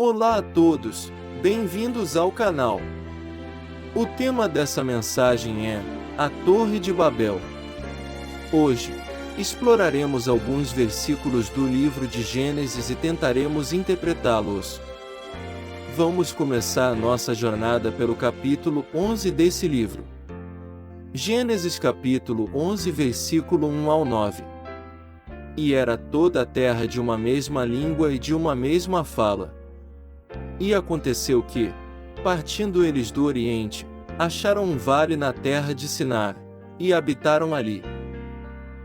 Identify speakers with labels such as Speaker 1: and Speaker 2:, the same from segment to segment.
Speaker 1: Olá a todos, bem-vindos ao canal. O tema dessa mensagem é a Torre de Babel. Hoje, exploraremos alguns versículos do livro de Gênesis e tentaremos interpretá-los. Vamos começar nossa jornada pelo capítulo 11 desse livro. Gênesis capítulo 11 versículo 1 ao 9. E era toda a terra de uma mesma língua e de uma mesma fala. E aconteceu que, partindo eles do Oriente, acharam um vale na terra de Sinar, e habitaram ali.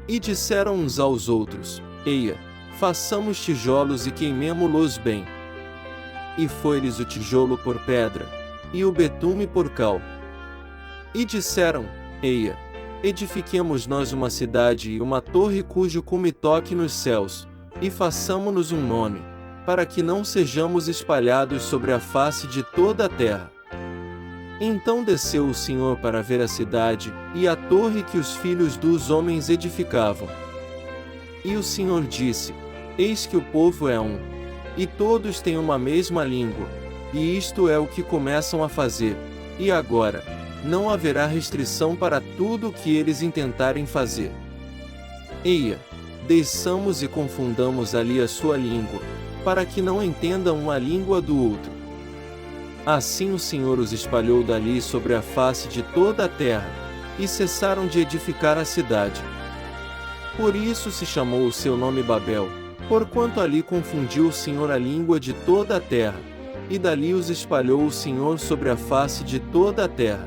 Speaker 1: E disseram uns aos outros: Eia, façamos tijolos e queimemo-los bem. E foi-lhes o tijolo por pedra, e o betume por cal. E disseram: Eia, edifiquemos nós uma cidade e uma torre cujo cume toque nos céus, e façamo-nos um nome, para que não sejamos espalhados sobre a face de toda a terra. Então desceu o Senhor para ver a cidade, e a torre que os filhos dos homens edificavam. E o Senhor disse: Eis que o povo é um, e todos têm uma mesma língua, e isto é o que começam a fazer, e agora, não haverá restrição para tudo o que eles intentarem fazer. Eia, desçamos e confundamos ali a sua língua, para que não entendam uma língua do outro. Assim o Senhor os espalhou dali sobre a face de toda a terra, e cessaram de edificar a cidade. Por isso se chamou o seu nome Babel, porquanto ali confundiu o Senhor a língua de toda a terra, e dali os espalhou o Senhor sobre a face de toda a terra.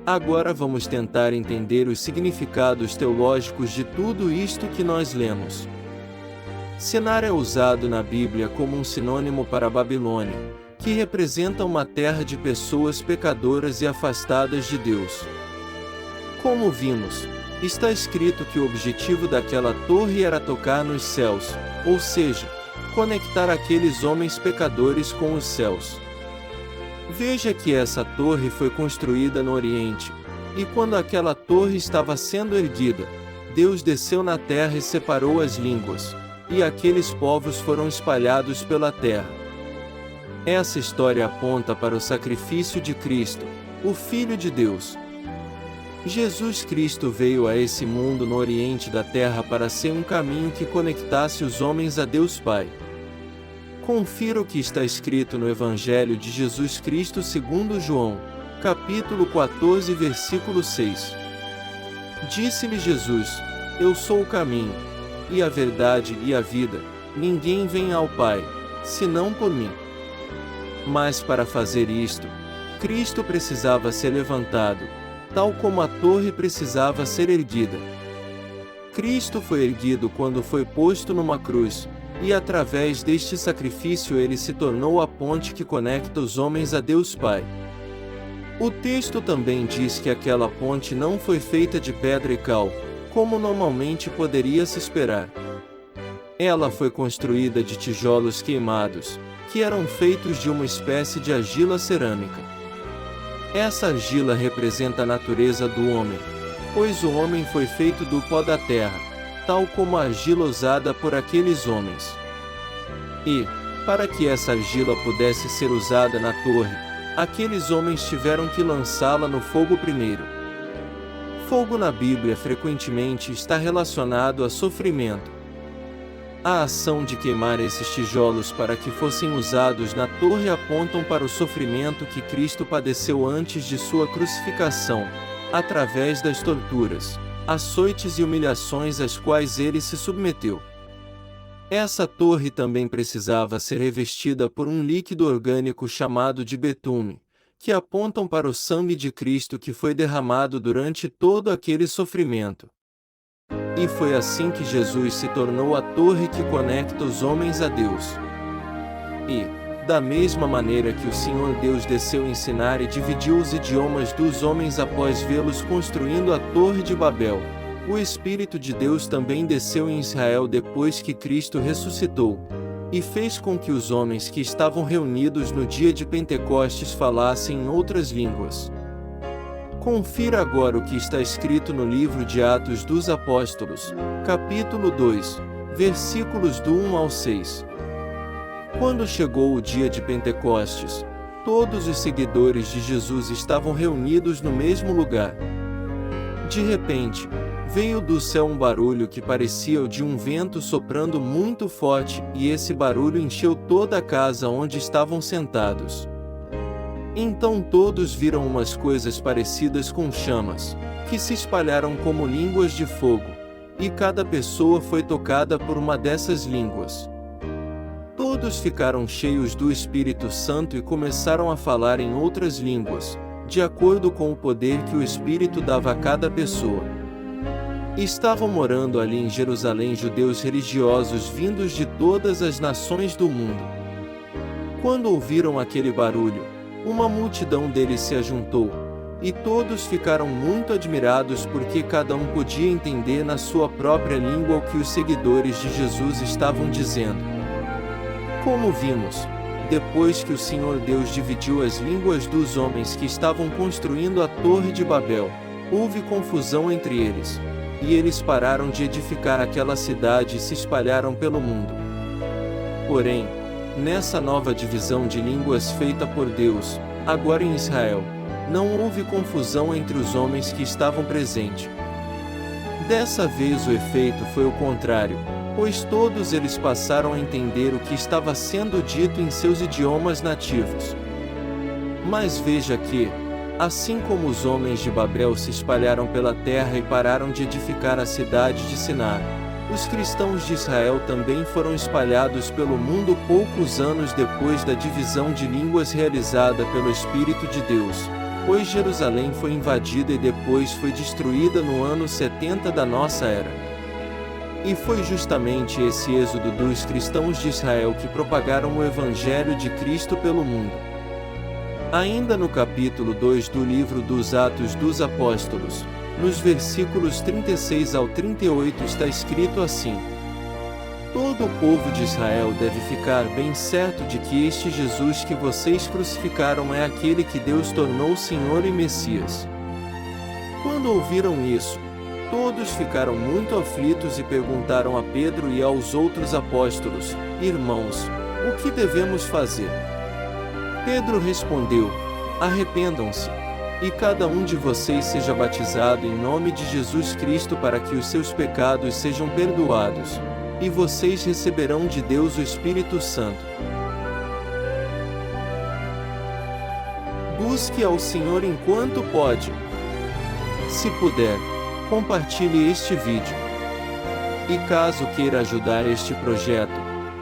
Speaker 1: Agora vamos tentar entender os significados teológicos de tudo isto que nós lemos. Sinar é usado na Bíblia como um sinônimo para a Babilônia, que representa uma terra de pessoas pecadoras e afastadas de Deus. Como vimos, está escrito que o objetivo daquela torre era tocar nos céus, ou seja, conectar aqueles homens pecadores com os céus. Veja que essa torre foi construída no Oriente, e quando aquela torre estava sendo erguida, Deus desceu na terra e separou as línguas, e aqueles povos foram espalhados pela terra. Essa história aponta para o sacrifício de Cristo, o Filho de Deus. Jesus Cristo veio a esse mundo no Oriente da Terra para ser um caminho que conectasse os homens a Deus Pai. Confira o que está escrito no Evangelho de Jesus Cristo segundo João, capítulo 14, versículo 6. Disse-lhe Jesus: Eu sou o caminho, e a verdade e a vida, ninguém vem ao Pai, senão por mim. Mas para fazer isto, Cristo precisava ser levantado, tal como a torre precisava ser erguida. Cristo foi erguido quando foi posto numa cruz, e através deste sacrifício ele se tornou a ponte que conecta os homens a Deus Pai. O texto também diz que aquela ponte não foi feita de pedra e cal, como normalmente poderia se esperar. Ela foi construída de tijolos queimados, que eram feitos de uma espécie de argila cerâmica. Essa argila representa a natureza do homem, pois o homem foi feito do pó da terra, tal como a argila usada por aqueles homens. E, para que essa argila pudesse ser usada na torre, aqueles homens tiveram que lançá-la no fogo primeiro. Fogo na Bíblia frequentemente está relacionado a sofrimento. A ação de queimar esses tijolos para que fossem usados na torre apontam para o sofrimento que Cristo padeceu antes de sua crucificação, através das torturas, açoites e humilhações às quais ele se submeteu. Essa torre também precisava ser revestida por um líquido orgânico chamado de betume, que apontam para o sangue de Cristo que foi derramado durante todo aquele sofrimento. E foi assim que Jesus se tornou a torre que conecta os homens a Deus. E, da mesma maneira que o Senhor Deus desceu em Sinar e dividiu os idiomas dos homens após vê-los construindo a Torre de Babel, o Espírito de Deus também desceu em Israel depois que Cristo ressuscitou, e fez com que os homens que estavam reunidos no dia de Pentecostes falassem em outras línguas. Confira agora o que está escrito no livro de Atos dos Apóstolos, capítulo 2, versículos do 1 ao 6. Quando chegou o dia de Pentecostes, todos os seguidores de Jesus estavam reunidos no mesmo lugar. De repente, veio do céu um barulho que parecia o de um vento soprando muito forte, e esse barulho encheu toda a casa onde estavam sentados. Então todos viram umas coisas parecidas com chamas, que se espalharam como línguas de fogo, e cada pessoa foi tocada por uma dessas línguas. Todos ficaram cheios do Espírito Santo e começaram a falar em outras línguas, de acordo com o poder que o Espírito dava a cada pessoa. Estavam morando ali em Jerusalém judeus religiosos vindos de todas as nações do mundo. Quando ouviram aquele barulho, uma multidão deles se ajuntou, e todos ficaram muito admirados porque cada um podia entender na sua própria língua o que os seguidores de Jesus estavam dizendo. Como vimos, depois que o Senhor Deus dividiu as línguas dos homens que estavam construindo a Torre de Babel, houve confusão entre eles, e eles pararam de edificar aquela cidade e se espalharam pelo mundo. Porém, nessa nova divisão de línguas feita por Deus, agora em Israel, não houve confusão entre os homens que estavam presentes. Dessa vez o efeito foi o contrário, pois todos eles passaram a entender o que estava sendo dito em seus idiomas nativos. Mas veja que, assim como os homens de Babel se espalharam pela terra e pararam de edificar a cidade de Sinar, os cristãos de Israel também foram espalhados pelo mundo poucos anos depois da divisão de línguas realizada pelo Espírito de Deus, pois Jerusalém foi invadida e depois foi destruída no ano 70 da nossa era. E foi justamente esse êxodo dos cristãos de Israel que propagaram o Evangelho de Cristo pelo mundo. Ainda no capítulo 2 do livro dos Atos dos Apóstolos, nos versículos 36 ao 38 está escrito assim: Todo o povo de Israel deve ficar bem certo de que este Jesus que vocês crucificaram é aquele que Deus tornou Senhor e Messias. Quando ouviram isso, todos ficaram muito aflitos e perguntaram a Pedro e aos outros apóstolos: Irmãos, o que devemos fazer? Pedro respondeu: Arrependam-se, e cada um de vocês seja batizado em nome de Jesus Cristo para que os seus pecados sejam perdoados, e vocês receberão de Deus o Espírito Santo. Busque ao Senhor enquanto pode. Se puder, compartilhe este vídeo. E caso queira ajudar este projeto,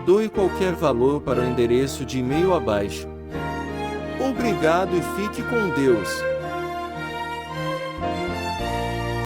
Speaker 1: doe qualquer valor para o endereço de e-mail abaixo. Obrigado e fique com Deus.